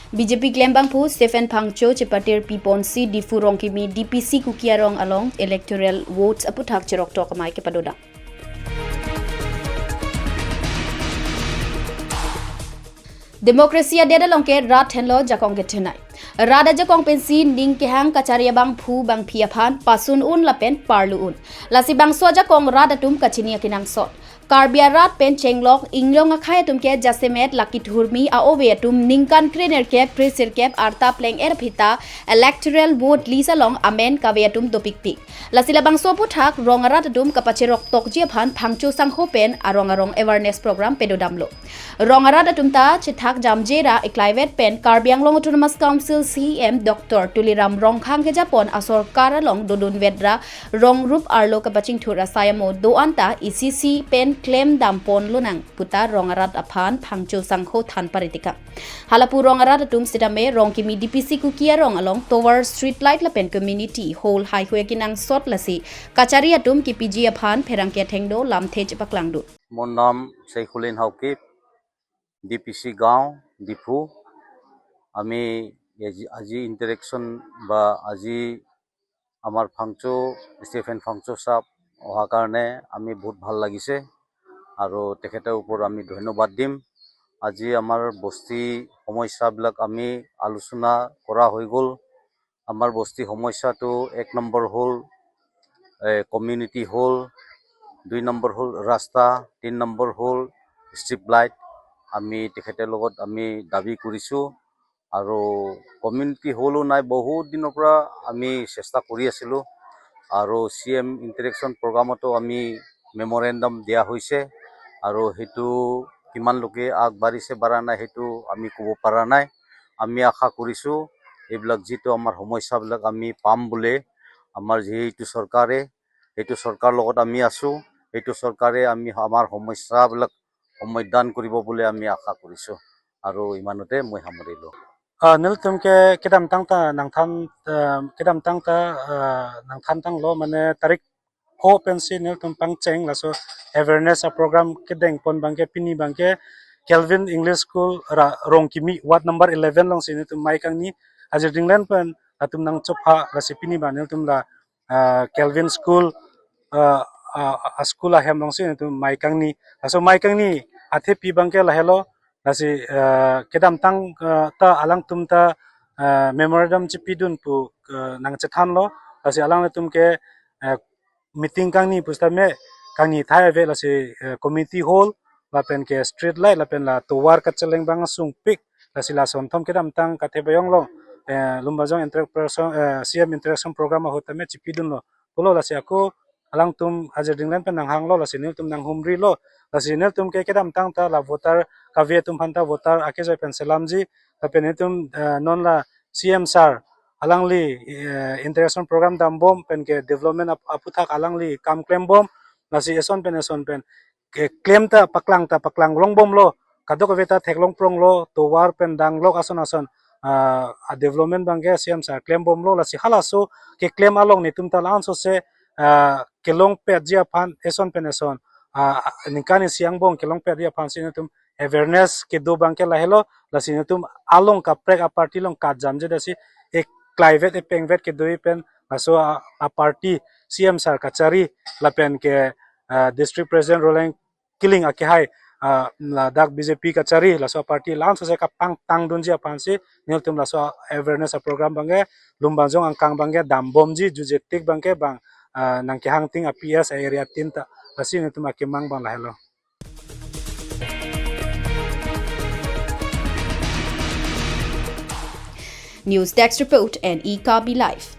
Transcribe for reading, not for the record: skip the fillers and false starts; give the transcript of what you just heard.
BJP klembangphu Stephan Phangcho chepatirpi ponsi diphu rongkimi DPC kuki arong along electoral votes aphuthak cheroktok amei kepedodam. Demokrasi ada dalam ke rat henlo jakong ketenai. Rada jakong pensi ning kehang kacaria bang phu bang piaphan pasun un lapen parlu un. Lasi bang so jakong rada tum kacinia kinang sot. Karbia rat pen chenglok inglong akhaya tum ke jasemet laki thurmi a ove tum ningkan krener ke presir ke arta pleng erphita electoral vote lisa long amen kave tum topik pik. Lasi labang so puthak rong rat tum kapachirok tok jiaphan phangcho sangho pen arong awareness program pedodam lo. Rong rat tum ta chithak jamjera eklaivet pen Karbiang long autonomous council CM Dr. Tuliram rongkhang ke japon asor karalong dodun vedra rong rup arlo kapaching thura sayamo do anta ECC pen claim dampon lunang puta rongarat aphan phangcho sangho than paritika halapu rongarat tum sidame rongkimi DPC kuki arong along tower street light lapen community whole highway kinang sot lasi kachari atum ki PG aphan pherangke thengdo lamthej paklangdu mon nam Sheikhulin Haukip DPC গাঁও diphu আমি আজি interaction বা আজি আমার Phangcho Stephen Phangcho সাহেব অহা কারণে আমি বহুত ভাল লাগিছে আৰু তেখেতৰ ওপৰত আমি ধন্যবাদ দিম আজি আমাৰ বস্তি সমস্যাবিলাক আমি আলোচনা কৰা হৈ গ'ল আমাৰ বস্তি সমস্যাটো এক নম্বৰ হ'ল কমিউনিটি হল 2 নম্বৰ হ'ল ৰাস্তা 3 নম্বৰ হ'ল ষ্ট্ৰীট লাইট আমি তেখেতৰ লগত আমি দাবী কৰিছো আৰু কমিউনিটি হলো নাই বহুত দিনৰ পৰা আমি চেষ্টা কৰি আছিলো আৰু সিএম ইন্টাৰেকশন প্ৰগ্ৰামতো আমি মেমোৰেন্ডাম দিয়া হৈছে আৰু হেতু কিমান লোকে আগবাঢ়িছে বাৰা নাই হেতু আমি ক'ব পৰা নাই আমি আশা কৰিছো এইবিলাক যেটো আমাৰ সমস্যাবিলাক আমি পাম বুলি আমাৰ যেটো চৰকাৰে হেতু চৰকাৰ লগত আমি আছো হেতু চৰকাৰে আমি আমাৰ সমস্যাবিলাক সমাধান কৰিব বুলি আমি আশা কৰিছো আৰু ইমানতে মই সামৰিলো niltum ke kedam tangta nangthan tang lo mane tarik ho pensi niltum pangcheng laso awareness a program kedeng pon bangke pini bangke Kelvin English School rongkimi ward number 11 long sini tum mai kang ni ajir dinglen pen atum nang chopha lasi pini ba niltum la Kelvin School a school a hem long sini tum mai kang ni laso mai kang ni athe pi bangke la hello lasi kedam tang ta alang tum ta memorandum chipidun pu nang chethan lo lasi alang tum ke meeting kang ni pusta me kang ni thai ve lasi committee hall la pen ke street light la pen la towar ka cheleng bang sung pik lasi la son thom kedam tang ka the bayong lo lumbajong interaction CM interaction program hota me chipidun lo polo lasi aku alang tum hajar dinglan pen nang hang lo lasi nil tum nang humri lo lasi nil tum ke kedam tang ta la voter kavie tum phanta voter ake joi pen selamji la pen tum non la CM sir alangli interaction program dam bom pen ke development aphuthak alangli kam claim bom lasi eson pen ke claim ta paklang long bom lo kadok veta theklong prong lo to war pen dang lok ason a development bangge CM sir claim bom lo lasi halaso ke claim along ni tum ta lan so se kelong pe jia phan eson pen eson ningkani siang bong kelong pe dia phan sin tum awareness ke do bangke la helo la sin tum along ka prek a party long ka jamje dasi ek clivet e pengvet ke doi pen aso a party CM sir kachari la pen ke district president roleng killing a ke hai la dak BJP kachari la so party lan so se ka tang dunji a phan si nil tum la so awareness a program bangge lumbanjong angkang bangge dambom ji jujetik bangke bang nang ke hang ting a PS area tinta lasi ni tum akemang bang la helo News Desk Report and EKB Live.